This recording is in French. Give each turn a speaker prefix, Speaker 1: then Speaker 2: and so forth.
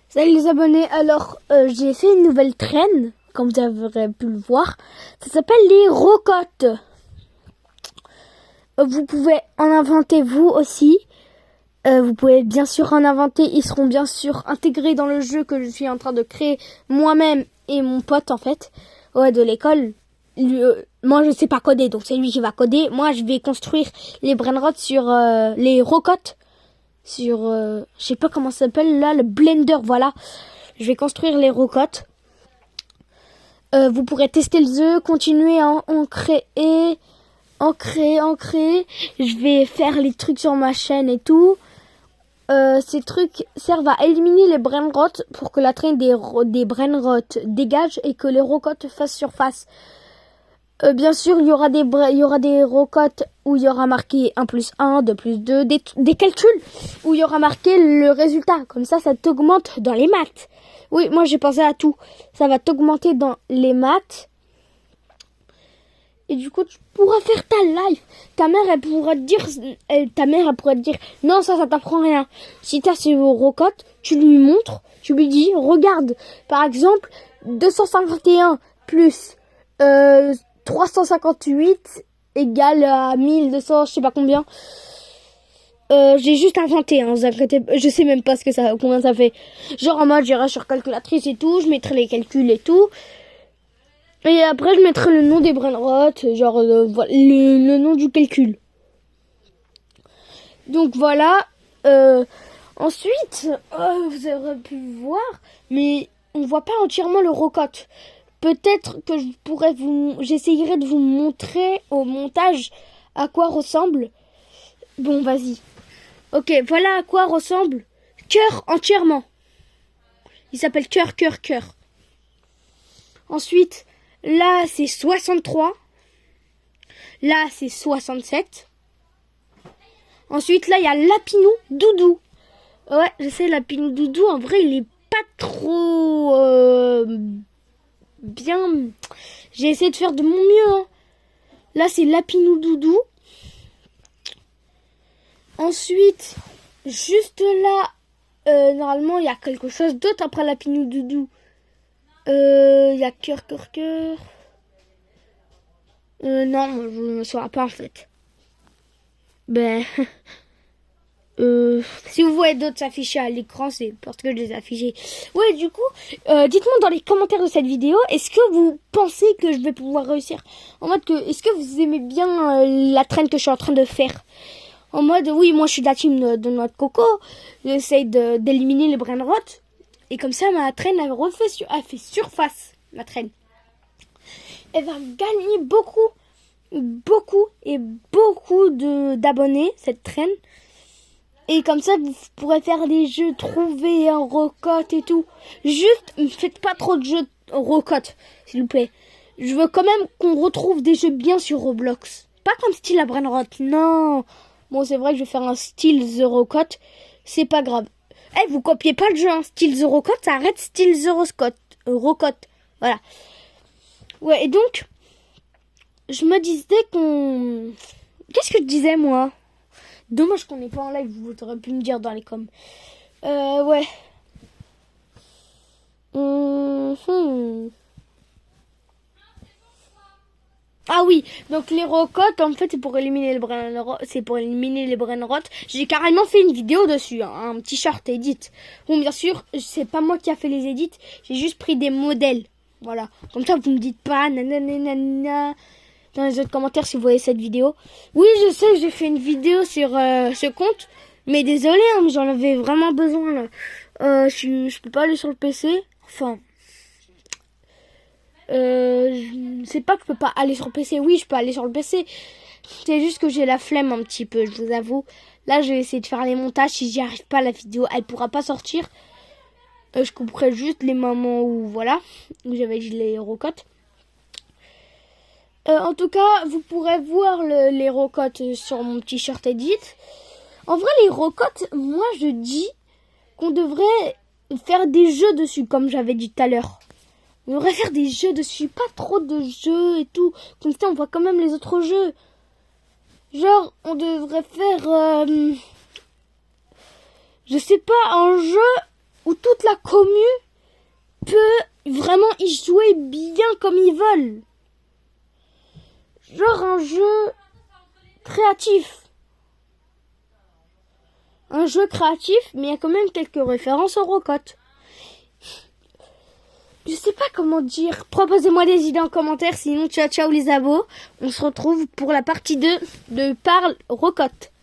Speaker 1: Salut les abonnés, alors j'ai fait une nouvelle traîne, comme vous avez pu le voir. Ça s'appelle les rocottes. Vous pouvez en inventer vous aussi. Vous pouvez bien sûr en inventer, ils seront bien sûr intégrés dans le jeu que je suis en train de créer moi-même et mon pote en fait. Ouais, de l'école. Moi je sais pas coder, donc c'est lui qui va coder. Moi je vais construire les brainrots sur les rocottes. Sur, je sais pas comment ça s'appelle là, le blender, voilà. Je vais construire les rocottes. Vous pourrez tester le jeu, continuer à en créer. Je vais faire les trucs sur ma chaîne et tout. Ces trucs servent à éliminer les brainrots pour que la traîne des brainrots dégage et que les rocottes fassent surface. Bien sûr, il y aura des rocottes où il y aura marqué 1 plus 1, 2 plus 2, des calculs où il y aura marqué le résultat. Comme ça t'augmente dans les maths. Oui, moi j'ai pensé à tout. Ça va t'augmenter dans les maths. Et du coup, tu pourras faire ta life. Ta mère, elle pourra te dire, non, ça t'apprend rien. Si t'as ces rocottes, tu lui montres, tu lui dis, regarde, par exemple, 251 plus 358 égale à 1200, je sais pas combien. J'ai juste inventé, hein, vous inquiétez, je sais même pas combien ça fait. Genre en mode, j'irai sur calculatrice et tout, je mettrai les calculs et tout. Et après, je mettrai le nom des brainrots, genre le nom du calcul. Donc voilà. Ensuite, vous aurez pu voir, mais on voit pas entièrement le rocotte. Peut-être que j'essayerai de vous montrer au montage à quoi ressemble. Bon, vas-y. Ok, voilà à quoi ressemble cœur entièrement. Il s'appelle cœur. Ensuite, là c'est 63. Là c'est 67. Ensuite, là il y a Lapinou Doudou. Ouais, je sais, Lapinou Doudou, en vrai il est pas trop bien. J'ai essayé de faire de mon mieux, hein. Là c'est Lapinou Doudou. Ensuite, juste là, normalement il y a quelque chose d'autre après Lapinou Doudou. Il y a cœur. Non, je ne me souviens pas en fait. Ben, si vous voyez d'autres s'afficher à l'écran, c'est parce que je les ai affichés. Ouais, du coup, dites-moi dans les commentaires de cette vidéo, est-ce que vous pensez que je vais pouvoir réussir? En mode est-ce que vous aimez bien la traîne que je suis en train de faire? En mode, oui, moi je suis de la team de Noix de Coco, j'essaye d'éliminer les brainrots, et comme ça ma traîne elle fait surface, ma traîne. Elle va gagner beaucoup d'abonnés, cette traîne. Et comme ça, vous pourrez faire des jeux, trouver un rocotte et tout. Juste, ne faites pas trop de jeux rocotte, s'il vous plaît. Je veux quand même qu'on retrouve des jeux bien sur Roblox. Pas comme style la brainrot, non. Bon, c'est vrai que je vais faire un style The Rocotte. C'est pas grave. Eh, vous copiez pas le jeu, hein. Style The Rocotte, ça arrête style The Rocotte. Voilà. Ouais, et donc, je me disais qu'on... Qu'est-ce que je disais, moi? Dommage qu'on n'est pas en live, vous aurez pu me dire dans les coms. Ouais. Ah oui, donc les rocottes, en fait, c'est pour éliminer les brainrots. J'ai carrément fait une vidéo dessus, hein, un petit short edit. Bon, bien sûr, c'est pas moi qui a fait les edits, j'ai juste pris des modèles. Voilà. Comme ça, vous me dites pas nanana dans les autres commentaires si vous voyez cette vidéo. Oui, je sais, j'ai fait une vidéo sur ce compte, mais désolé, hein, mais j'en avais vraiment besoin là. Je peux pas aller sur le PC. Enfin, je sais pas que je peux pas aller sur le PC. Oui, je peux aller sur le PC. C'est juste que j'ai la flemme un petit peu, je vous avoue. Là, je vais essayer de faire les montages. Si j'y arrive pas, la vidéo, elle pourra pas sortir. Je couperai juste les moments où, voilà, où j'avais dit les rocottes. En tout cas, vous pourrez voir les rocottes sur mon petit short edit. En vrai, les rocottes, moi, je dis qu'on devrait faire des jeux dessus, comme j'avais dit tout à l'heure. On devrait faire des jeux dessus, pas trop de jeux et tout. Comme ça, on voit quand même les autres jeux. Genre, on devrait faire, je sais pas, un jeu où toute la commune peut vraiment y jouer bien comme ils veulent. Genre un jeu créatif. Un jeu créatif, mais il y a quand même quelques références aux rocottes. Je sais pas comment dire. Proposez-moi des idées en commentaire, sinon ciao ciao les abos. On se retrouve pour la partie 2 de Parle Rocotte.